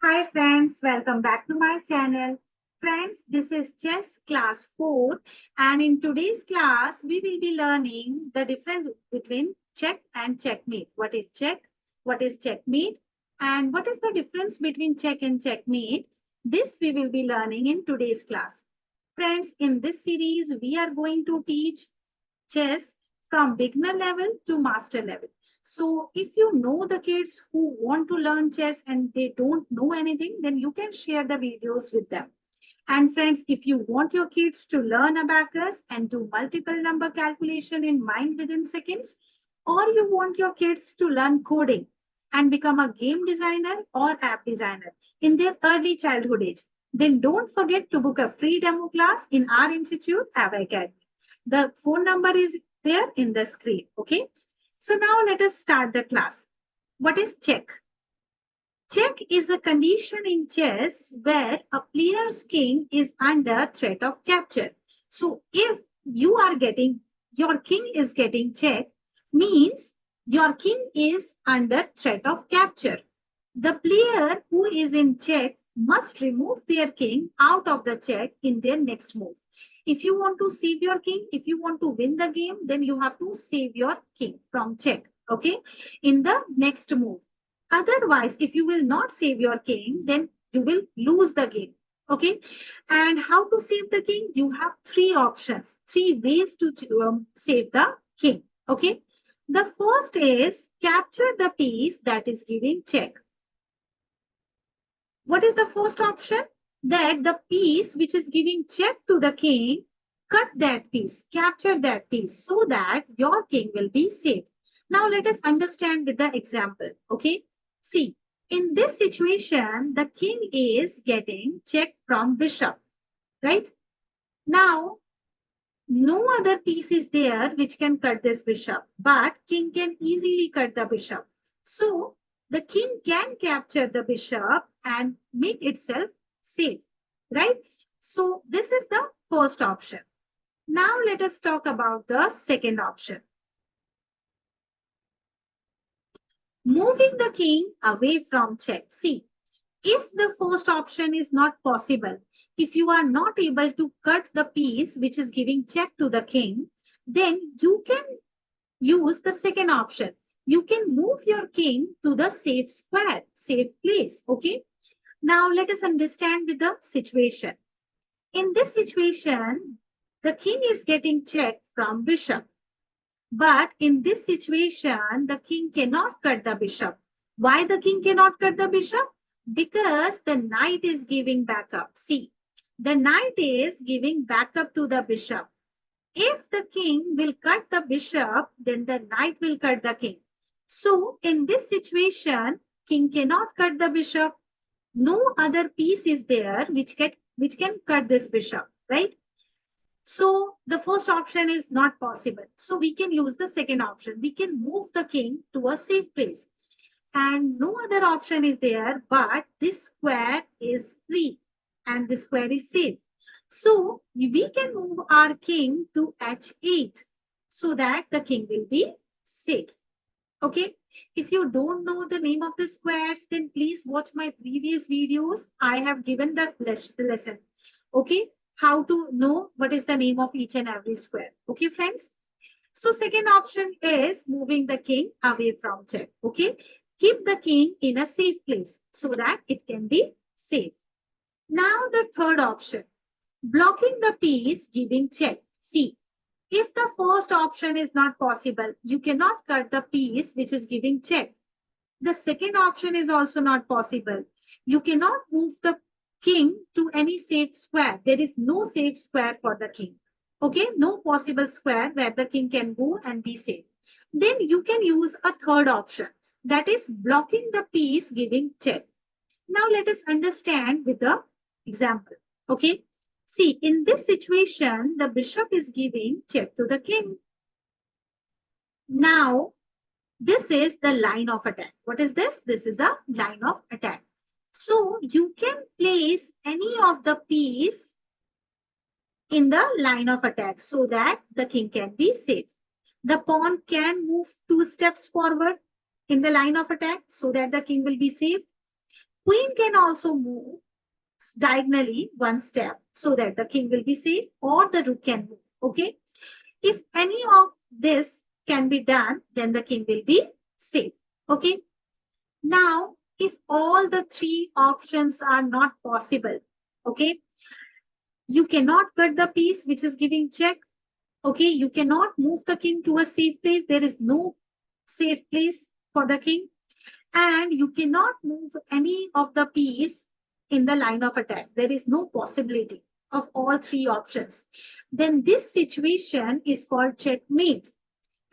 Hi friends, welcome back to my channel. Friends, this is chess class 4 and in today's class we will be learning the difference between check and checkmate. What is check? What is checkmate? And what is the difference between check and checkmate? This we will be learning in today's class. Friends, in this series we are going to teach chess from beginner level to master level. So if you know the kids who want to learn chess and they don't know anything, then you can share the videos with them. And friends, if you want your kids to learn abacus and do multiple number calculation in mind within seconds, or you want your kids to learn coding and become a game designer or app designer in their early childhood age, then don't forget to book a free demo class in our institute, ABACUS. The phone number is there in the screen. Okay. So now let us start the class. What is check? Check is a condition in chess where a player's king is under threat of capture. So if your king is getting check, means your king is under threat of capture. The player who is in check must remove their king out of the check in their next move. If you want to save your king, if you want to win the game, then you have to save your king from check, okay, in the next move. Otherwise, if you will not save your king, then you will lose the game, okay. And how to save the king? You have three options, three ways to save the king, okay. The first is capture the piece that is giving check. What is the first option? That the piece which is giving check to the king, cut that piece, capture that piece so that your king will be safe. Now let us understand with the example. Okay. See, in this situation, the king is getting check from bishop, right? Now, no other piece is there which can cut this bishop, but king can easily cut the bishop. So the king can capture the bishop and make itself safe, right? So this is the first option. Now let us talk about the second option. Moving the king away from check. See, if the first option is not possible, if you are not able to cut the piece which is giving check to the king, then you can use the second option. You can move your king to the safe square, safe place. Okay. Now let us understand with the situation. In this situation, the king is getting check from bishop. But in this situation, the king cannot cut the bishop. Why the king cannot cut the bishop? Because the knight is giving backup. See, the knight is giving backup to the bishop. If the king will cut the bishop, then the knight will cut the king. So in this situation, king cannot cut the bishop. No other piece is there which can cut this bishop, right? So the first option is not possible. So we can use the second option. We can move the king to a safe place. And no other option is there, but this square is free and this square is safe. So we can move our king to h8 so that the king will be safe. Okay. If you don't know the name of the squares, then please watch my previous videos. I have given the lesson. Okay. How to know what is the name of each and every square. Okay, friends. So second option is moving the king away from check. Okay. Keep the king in a safe place so that it can be safe. Now the third option, blocking the piece giving check. See, if the first option is not possible, you cannot cut the piece which is giving check. The second option is also not possible. You cannot move the king to any safe square. There is no safe square for the king. Okay, no possible square where the king can go and be safe. Then you can use a third option, that is blocking the piece giving check. Now let us understand with the example. Okay, see, in this situation, the bishop is giving check to the king. Now, this is the line of attack. What is this? This is a line of attack. So you can place any of the piece in the line of attack so that the king can be safe. The pawn can move 2 steps forward in the line of attack so that the king will be safe. Queen can also move diagonally one step so that the king will be safe, or the rook can move. Okay. If any of this can be done, then the king will be safe. Okay. Now, if all the three options are not possible, okay, you cannot cut the piece which is giving check. Okay, you cannot move the king to a safe place. There is no safe place for the king. And you cannot move any of the piece in the line of attack. There is no possibility of all three options. Then this situation is called checkmate.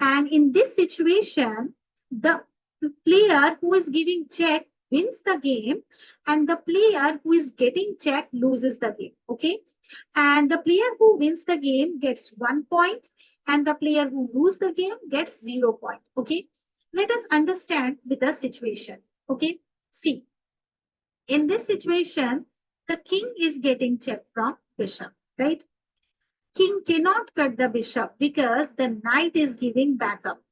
And in this situation, the player who is giving check wins the game, and the player who is getting check loses the game. Okay. And the player who wins the game gets 1 point, and the player who loses the game gets 0 point. Okay. Let us understand with the situation. Okay. See, in this situation, the king is getting check from bishop, right? King cannot cut the bishop because the knight is giving backup.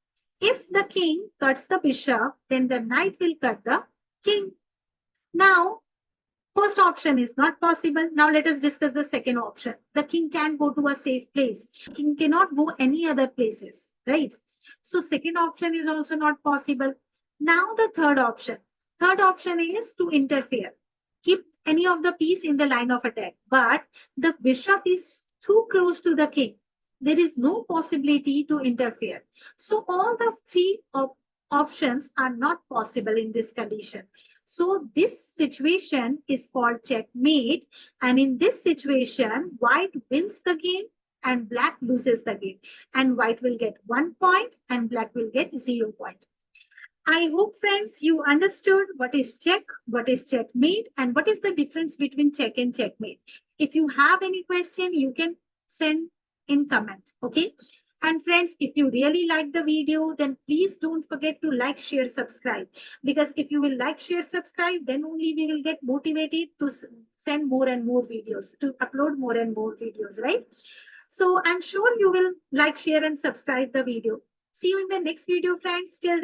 If the king cuts the bishop, then the knight will cut the king. Now, first option is not possible. Now let us discuss the second option. The king can go to a safe place. King cannot go any other places, right? So second option is also not possible. Now the third option. Third option is to interfere. Keep any of the piece in the line of attack. But the bishop is too close to the king. There is no possibility to interfere. So all the three options are not possible in this condition. So this situation is called checkmate. And in this situation, white wins the game and black loses the game. And white will get 1 point and black will get 0 point. I hope, friends, you understood what is check, what is checkmate, and what is the difference between check and checkmate. If you have any question, you can send in comment. Okay. And friends, if you really like the video, then please don't forget to like, share, subscribe. Because if you will like, share, subscribe, then only we will get motivated to send more and more videos, to upload more and more videos, right? So I'm sure you will like, share, and subscribe the video. See you in the next video, friends. Till